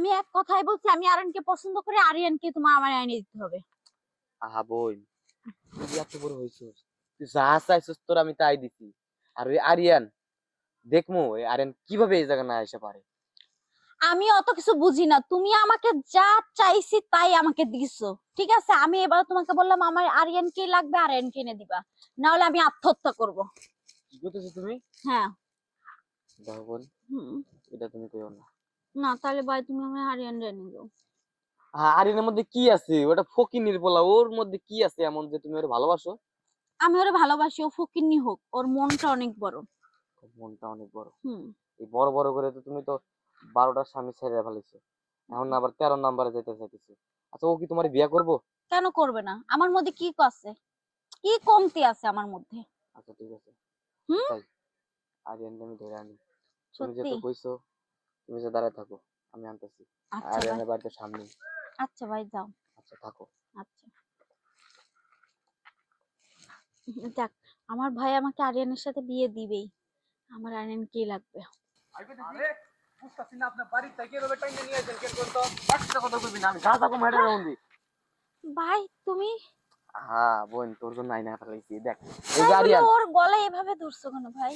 আমি এক কথাই বলছি, আমি আরিয়ানকে পছন্দ করি, আরিয়ানকে তোমার আমার আইনে দিতে হবে। আহা বোন, তুই এত বড় হইছিস, তুই যা চাইছিস তোর আমি তাই দিছি। আর ওই আরিয়ান, দেখমু ওই আরিয়ান কিভাবে এই জায়গা না এসে পারে। আমি অত কিছু বুঝি না, তুমি আমাকে যা চাইছি তাই আমাকে দিছো। ঠিক আছে, আমি এবার তোমাকে বললাম আমার আরিয়ানকে লাগবে, আরিয়ানকে এনে দিবা, না হলে আমি আত্মহত্যা করব। কি করতেছো তুমি? হ্যাঁ। দেখো বোন, হুম। এটা তুমি কইও না। না তাহলে ভাই তুমি আমার আরিয়ান এনে দাও। আরিয়ানের মধ্যে কি আছে? ওটা ফকিন্নির পোলা, ওর মধ্যে কি আছে এমন যে তুমি ওর ভালোবাসো? আমি ওরে ভালোবাসি, ও ফকিন্নি হোক, ওর মনটা অনেক বড়। ওর মনটা অনেক বড়। হুম। এই বড় বড় করে তো তুমি তো 12টা স্বামী ছেড়ে ফেলেছো, এখন আবার 13 নাম্বারে যেতে চাইতেছো। আচ্ছা ও কি তোমার বিয়ে করবো? কেন করবে না? আমার মধ্যে কি আছে, কি কমতি আছে আমার মধ্যে? আচ্ছা ঠিক আছে, হুম। তাই আরিয়ানকে আমি ধরে আনি। তুমি সত্যি? যেহেতু কইছো, তুমি যে দাঁড়ায় থাকো, আমি আনতেছি। আচ্ছা ভাই। আরিয়ানের বাড়িতে সামনে। আচ্ছা ভাই যাও। আচ্ছা থাকো। আচ্ছা। যাক, আমার ভাই আমাকে আরিয়ানের সাথে বিয়ে দিবেই, আমার আরিয়ান কি লাগবে। আরে বুঝতাছি না আপনার বাড়ি থেকে এভাবে টাইনে নিয়ে আসেন কেন বলতো? একটা কথা কইবি না, আমি যা থাকো ম্যাডাম বন্দি। ভাই তুমি হ্যাঁ বোন, তোর জন্য আইনা ফেলাইছি দেখ। এই তাই যে বলে আরিয়ান, ওর গলায় এভাবে ধরছো কেন ভাই?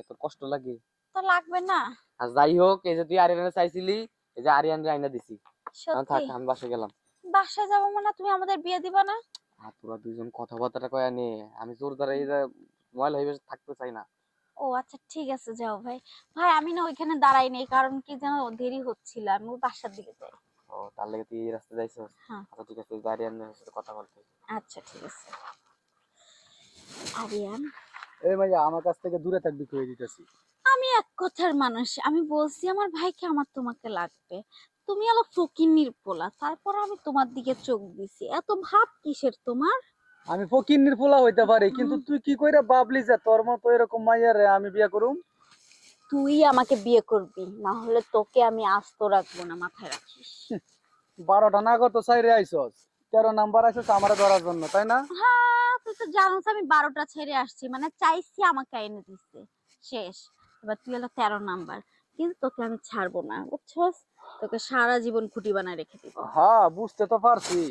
এত কষ্ট লাগে। তো লাগবে না। আর যাই হোক, এই যে তুই আরিয়ানের চাইছিলি, এই যে আরিয়ানরে আইনা দিছি। এখন সত্যি? থাক, আমি বাসে গেলাম। বাসায় যাবো মানে তুমি আমাদের বিয়ে দিবা না? আর তোরা দুইজন কথাবার্তা কয়া নে, আমি তোর দ্বারা এই যে ময়লা হয়ে থাকতে চাই না। ও আচ্ছা ঠিক আছে, যাও ভাই। ভাই আমি না ওইখানে দাঁড়াই নেই, কারণ কি জানো, দেরি হচ্ছিল, আমি ওই বাসার দিকে যাই। ও তার লেগে তুই এই রাস্তা যাইছিস? হ্যাঁ। আচ্ছা ঠিক আছে, এই যে আরিয়ানের সাথে কথা বলতে। আচ্ছা ঠিক আছে। আরিয়ান, এই ভাইয়া আমার কাছ থেকে দূরে থাকবি কই দিতেছি। আমি এক কথার মানুষ, আমি বলছি আমার ভাইকে আমার তোমাকে লাগবে। তুমি হলো ফকিন্নির পোলা, তারপর আমি তোমার দিকে চোখ দিছি, এত ভাব কিসের তোমার? আমি ফকিন্নির পোলা হইতে পারি, কিন্তু হুম, তুই কি কইরা ভাবলি যে তোর মতো এরকম মাইয়ারে আমি বিয়ে করুম? তুই আমাকে বিয়ে করবি, না হলে তোকে আমি আস্ত রাখবো না, মাথায় রাখিস। 12টা নাগর তো চাইরে আইছস, 13 নাম্বার আইছস আমারে ধরার জন্য, তাই না? হ্যাঁ তুই তো জানোস আমি 12টা ছেড়ে আসছি, মানে চাইছি আমাকে এনে দিচ্ছে, শেষ। এবার তুই হলো 13 নাম্বার, কিন্তু তোকে আমি ছাড়বো না, বুঝছস? তোকে সারা জীবন খুঁটি বানায় রেখে দিব। হ্যাঁ বুঝতে তো পারছি,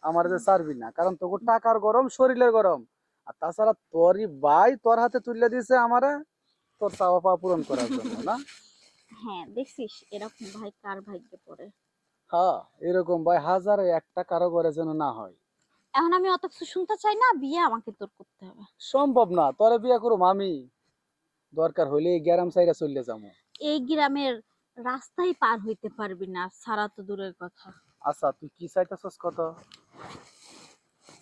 আমার যে ছাড়বি না, কারণ তোর টাকার গরম, শরীরের গরম। আর তাছাড়া তোরই ভাই তোর হাতে তুলে দিয়েছে আমারে, তোর চাওয়া পাওয়া পূরণ করার জন্য না? হ্যাঁ দেখছিস, এরকম ভাই কার ভাগ্যে পড়ে। হ্যাঁ, এরকম ভাই হাজারে একটা কারো ঘরে যেন না হয়। এখন আমি অত কিছু শুনতে চাই না, বিয়ে আমাকে তোর করতে হবে। সম্ভব না, তোরে বিয়ে করুম আমি, দরকার হইলে এই গ্যারাম সাইরা চলে যাবো। এই গ্রামের রাস্তায় পার হইতে পারবি না, সারা তো দূরের কথা। আচ্ছা তুই কি চাইতেছস কত?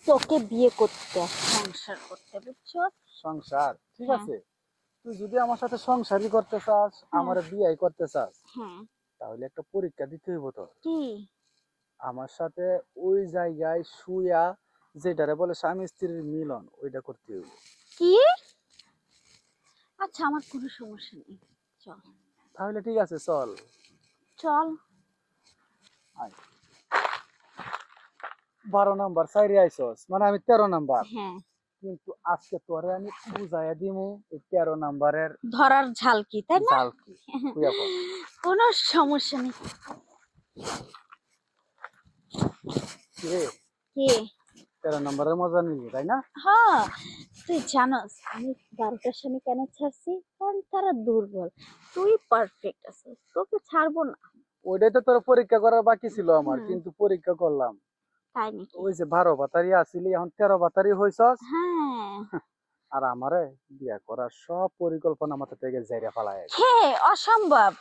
তোকে বিয়ে করতে, সংসার করতে, বুঝছস? সংসার ঠিক হ্যাঁ। আছে, তুই যদি আমার সাথে সংসারই করতে চাস, হ্যাঁ। আমার বিয়ে করতে চাস, হ্যাঁ। তাহলে একটা পরীক্ষা দিতে হইব তোর। কি? আমার সাথে ওই জায়গায় শুয়া, যেটারে বলে স্বামী স্ত্রীর মিলন, ওইটা করতে হইব। কি? আচ্ছা আমার কোনো সমস্যা নেই, চল। তাহলে ঠিক আছে চল। চল। আয়। 12 নাম্বার সাইরে আইসস, মানে আমি 13 নাম্বার, হ্যাঁ। কিন্তু আজকে তোরে আমি বুঝাইয়া দিমু এই 13 নাম্বারের ধরার ঝাল কি, তাই না? জাল কি। কুইয়া কর। কোনো সমস্যা নেই। কি রে, কি? 13 নাম্বারের মজা নিবি তাই না? হ্যাঁ, তুই জানোস আমি 12টার স্বামী কেন ছাড়ছি? কারণ তারা দুর্বল, তুই পারফেক্ট আছিস, তোকে ছাড়বো না। ওইটাই তো তোর পরীক্ষা করার বাকি ছিল আমার, হুম। কিন্তু পরীক্ষা করলাম। তাই নাকি? ওই যে 12 বাতারি আসিলি, এখন 13 বাতারি হইছস। হ্যাঁ। আর আমারে বিয়া করার সব পরিকল্পনা মাথা থেকে জাইরা ফালায় গেছে। হে, অসম্ভব।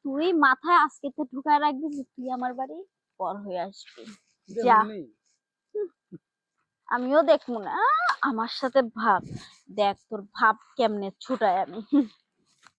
তুই মাথায় আজকে তো ঢুকায় রাখবি যে তুই আমার বাড়ি পর হয়ে আসবি। যা। দেখুননি? আমিও দেখবো না, আমার সাথে ভাব, দেখ তোর ভাব কেমনে ছুটাই আমি।